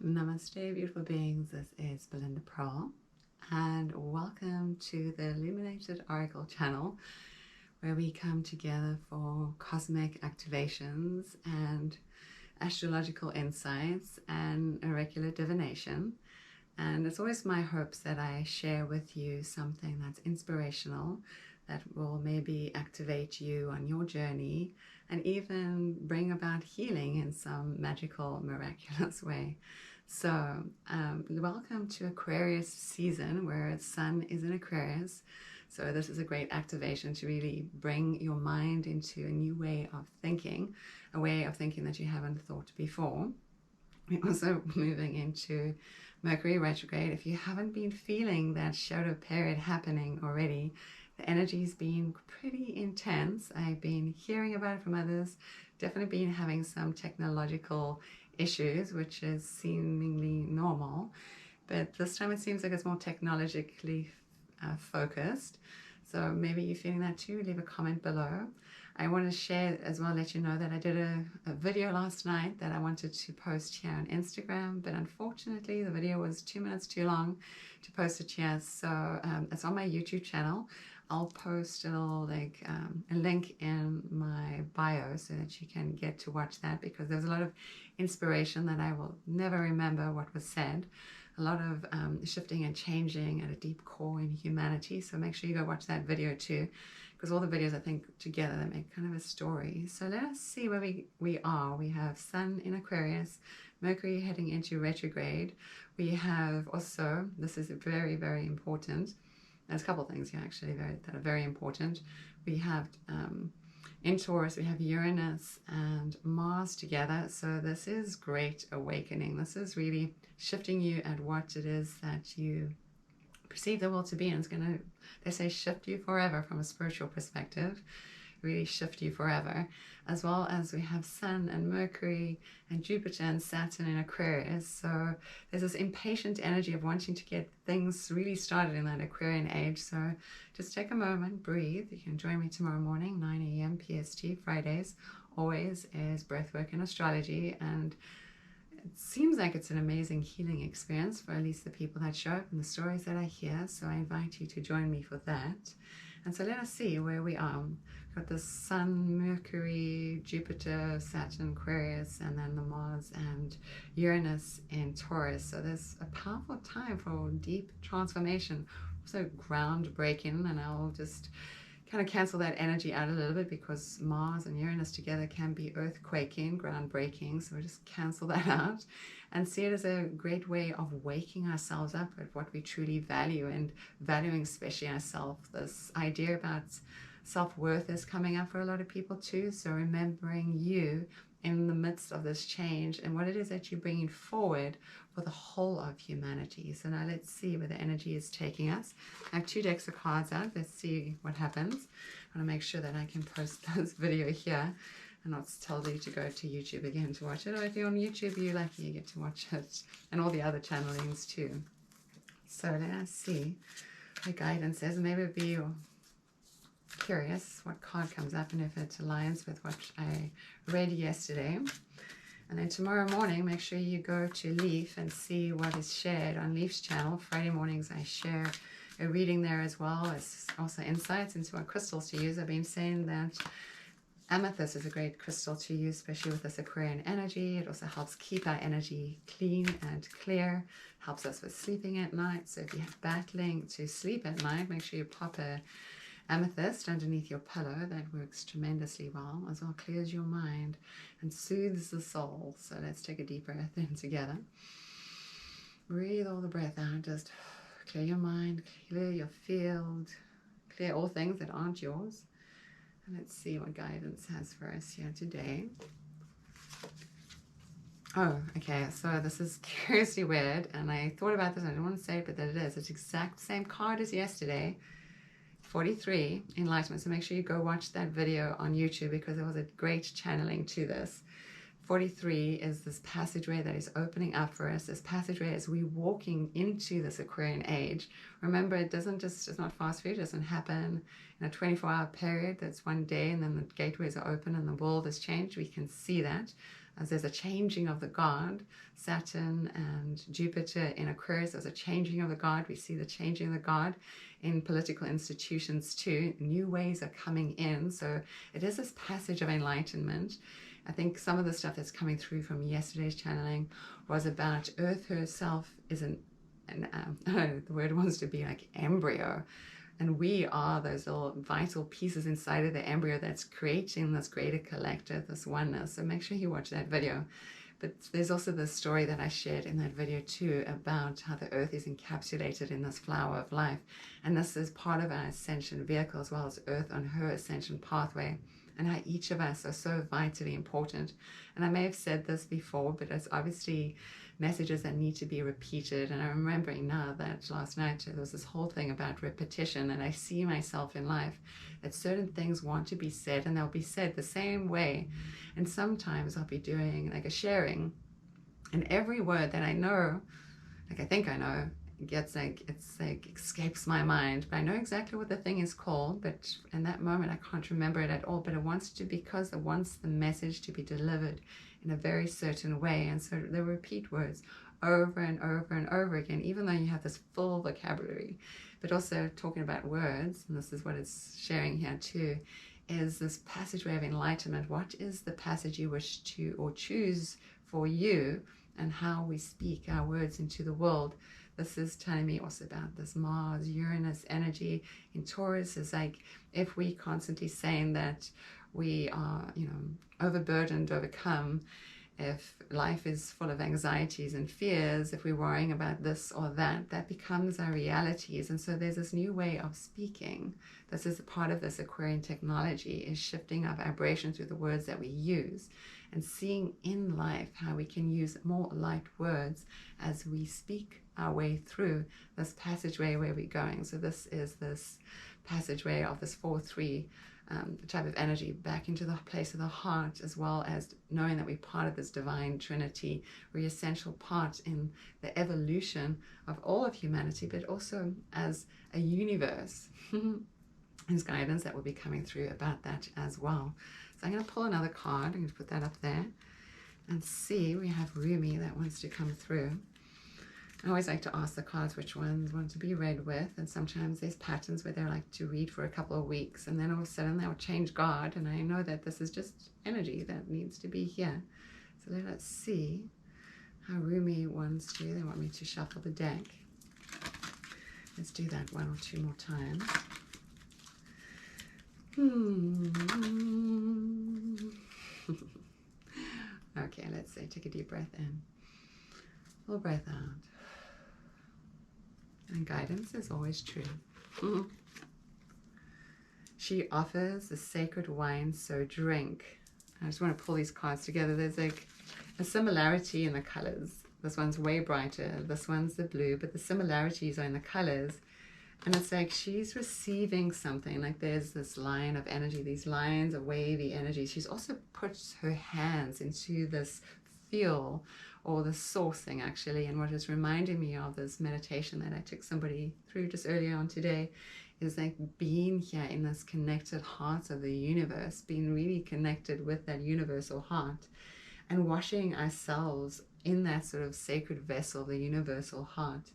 Namaste, beautiful beings. This is Belinda Pearl, and welcome to the Illuminated Oracle channel, where we come together for cosmic activations and astrological insights and oracular divination. And it's always my hopes that I share with you something that's inspirational, that will maybe activate you on your journey and even bring about healing in some magical, miraculous way. So welcome to Aquarius season, where its sun is in Aquarius. So this is a great activation to really bring your mind into a new way of thinking, a way of thinking that you haven't thought before. We're also moving into Mercury retrograde. If you haven't been feeling that shadow period happening already, the energy's been pretty intense. I've been hearing about it from others, definitely been having some technological issues, which is seemingly normal. But this time it seems like it's more technologically focused. So maybe you're feeling that too. Leave a comment below. I want to share as well, let you know that I did a video last night that I wanted to post here on Instagram, but unfortunately the video was 2 minutes too long to post it here. So it's on my YouTube channel. I'll post a link in my bio so that you can get to watch that, because there's a lot of inspiration that I will never remember what was said. A lot of shifting and changing at a deep core in humanity. So make sure you go watch that video too, because all the videos, I think, together, they make kind of a story. So let us see where we are. We have Sun in Aquarius, Mercury heading into retrograde. We have also, this is very, very important. There's a couple of things here actually that are very important. We have in Taurus, we have Uranus and Mars together. So this is great awakening. This is really shifting you at what it is that you perceive the world to be. And it's going to, they say, shift you forever from a spiritual perspective. Really shift you forever. As well as we have Sun and Mercury and Jupiter and Saturn in Aquarius. So there's this impatient energy of wanting to get things really started in that Aquarian age. So just take a moment, breathe. You can join me tomorrow morning, 9 a.m. PST. Fridays always is breathwork and astrology, and it seems like it's an amazing healing experience for at least the people that show up and the stories that I hear. So I invite you to join me for that. And so let us see where we are. We've got the Sun, Mercury, Jupiter, Saturn, Aquarius, and then the Mars and Uranus in Taurus. So there's a powerful time for deep transformation, also groundbreaking. And I'll just kind of cancel that energy out a little bit, because Mars and Uranus together can be earthquaking, groundbreaking. So we'll just cancel that out and see it as a great way of waking ourselves up at what we truly value, and valuing especially ourselves. This idea about self-worth is coming up for a lot of people too. So remembering you in the midst of this change and what it is that you're bringing forward for the whole of humanity. So now let's see where the energy is taking us. I have 2 decks of cards out. Let's see what happens. I want to make sure that I can post this video here and not tell you to go to YouTube again to watch it. Or if you're on YouTube, you're lucky you get to watch it, and all the other channelings too. So let us see what guidance is. Maybe it'll be curious what card comes up and if it aligns with what I read yesterday. And then tomorrow morning, make sure you go to Leaf and see what is shared on Leaf's channel. Friday mornings I share a reading there, as well as also insights into what crystals to use. I've been saying that amethyst is a great crystal to use, especially with this Aquarian energy. It also helps keep our energy clean and clear, helps us with sleeping at night. So if you're battling to sleep at night, make sure you pop a amethyst underneath your pillow. That works tremendously well. As well clears your mind and soothes the soul. So let's take a deep breath in together. Breathe all the breath out. Just clear your mind, clear your field, clear all things that aren't yours. And let's see what guidance has for us here today. Oh, okay, so this is curiously weird, and I thought about this, and I don't want to say it, but that it is. It's the exact same card as yesterday. 43, Enlightenment. So make sure you go watch that video on YouTube, because there was a great channeling to this. 43 is this passageway that is opening up for us. This passageway as we're walking into this Aquarian age. Remember, it's not fast food. It doesn't happen in a 24-hour period. That's one day and then the gateways are open and the world has changed. We can see that. as there's a changing of the guard. Saturn and Jupiter in Aquarius, there's a changing of the guard. We see the changing of the guard in political institutions too. New ways are coming in. So it is this passage of enlightenment. I think some of the stuff that's coming through from yesterday's channeling was about Earth herself is the word wants to be like embryo. And we are those little vital pieces inside of the embryo that's creating this greater collective, this oneness. So make sure you watch that video. But there's also the story that I shared in that video too about how the earth is encapsulated in this flower of life. And this is part of our ascension vehicle as well as Earth on her ascension pathway. And how each of us are so vitally important. And I may have said this before, but it's obviously messages that need to be repeated. And I'm remembering now that last night there was this whole thing about repetition, and I see myself in life that certain things want to be said and they'll be said the same way. And sometimes I'll be doing like a sharing, and every word that I know, like I think I know, gets like, it's like escapes my mind, but I know exactly what the thing is called, but in that moment I can't remember it at all. But it wants to, because it wants the message to be delivered in a very certain way, and so they repeat words over and over and over again, even though you have this full vocabulary. But also talking about words, and this is what it's sharing here too, is this passageway of enlightenment. What is the passage you wish to or choose for you, and how we speak our words into the world? This is telling me also about this Mars, Uranus energy in Taurus. Is like, if we constantly saying that we are, overburdened, overcome, if life is full of anxieties and fears, if we're worrying about this or that, that becomes our realities. And so there's this new way of speaking. This is a part of this Aquarian technology, is shifting our vibration through the words that we use, and seeing in life how we can use more light words as we speak our way through this passageway where we're going. So this is this passageway of this 4-3 type of energy back into the place of the heart, as well as knowing that we're part of this divine trinity. We're an essential part in the evolution of all of humanity, but also as a universe. There's guidance that will be coming through about that as well. So I'm going to pull another card. I'm going to put that up there and see. We have Rumi that wants to come through. I always like to ask the cards which ones want to be read with, and sometimes there's patterns where they like to read for a couple of weeks, and then all of a sudden they'll change guard, and I know that this is just energy that needs to be here. So let us see how Rumi wants to. They want me to shuffle the deck. Let's do that one or two more times. Okay, let's say take a deep breath in, full breath out. And guidance is always true. She offers the sacred wine, so drink. I just want to pull these cards together. There's like a similarity in the colors. This one's way brighter, this one's the blue, but the similarities are in the colors. And it's like she's receiving something, like there's this line of energy, these lines of wavy energy. She's also put her hands into this feel, or the source thing actually. And what is reminding me of this meditation that I took somebody through just earlier on today is like being here in this connected heart of the universe, being really connected with that universal heart, and washing ourselves in that sort of sacred vessel, the universal heart.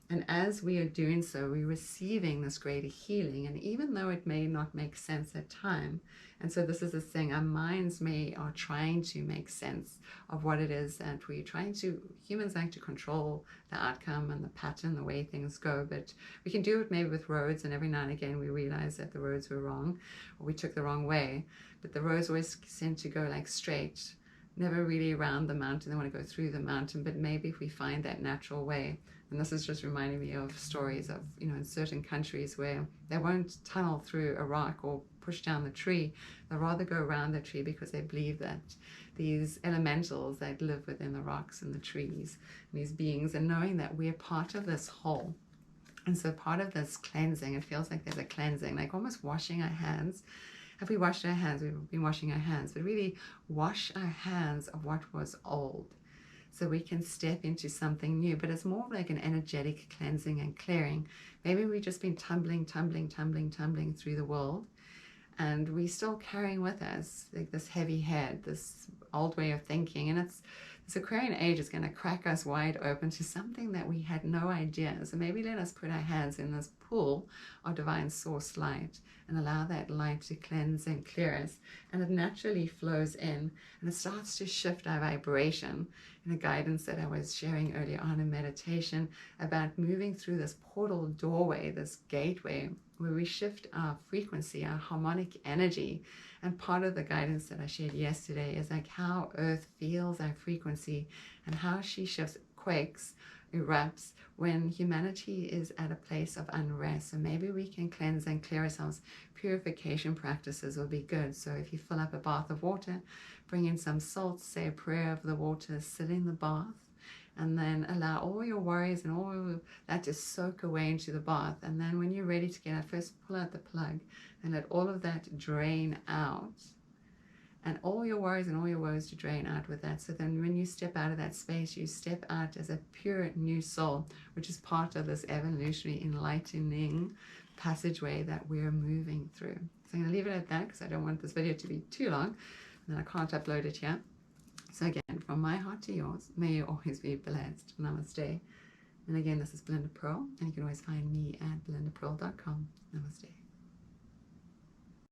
And as we are doing so, we're receiving this greater healing. And even though it may not make sense at time, and so this is the thing, our minds are trying to make sense of what it is that we're trying to, humans like to control the outcome and the pattern, the way things go, but we can do it maybe with roads, and every now and again we realize that the roads were wrong, or we took the wrong way, but the roads always seem to go like straight, never really around the mountain. They want to go through the mountain, but maybe if we find that natural way. And this is just reminding me of stories of, in certain countries where they won't tunnel through a rock or push down the tree. They'll rather go around the tree because they believe that these elementals that live within the rocks and the trees, and these beings, and knowing that we're part of this whole. And so part of this cleansing, it feels like there's a cleansing, like almost washing our hands. Have we washed our hands? We've been washing our hands, but really wash our hands of what was old, so we can step into something new. But it's more like an energetic cleansing and clearing. Maybe we've just been tumbling through the world, and we're still carrying with us like this heavy head, this old way of thinking. And this Aquarian age is going to crack us wide open to something that we had no idea. So maybe let us put our hands in this pool of divine source light and allow that light to cleanse and clear us. And it naturally flows in and it starts to shift our vibration. In the guidance that I was sharing earlier on in meditation about moving through this portal doorway, this gateway, where we shift our frequency, our harmonic energy. And part of the guidance that I shared yesterday is like how Earth feels our frequency and how she shifts, quakes, erupts when humanity is at a place of unrest. So maybe we can cleanse and clear ourselves. Purification practices will be good. So if you fill up a bath of water, bring in some salt, say a prayer over the water, sit in the bath, and then allow all your worries and all that to soak away into the bath. And then when you're ready to get out, first pull out the plug and let all of that drain out. And all your worries and all your woes to drain out with that. So then when you step out of that space, you step out as a pure new soul, which is part of this evolutionary enlightening passageway that we're moving through. So I'm going to leave it at that because I don't want this video to be too long. And then I can't upload it here. So again, from my heart to yours, may you always be blessed. Namaste. And again, this is Belinda Pearl, and you can always find me at belindapearl.com. Namaste.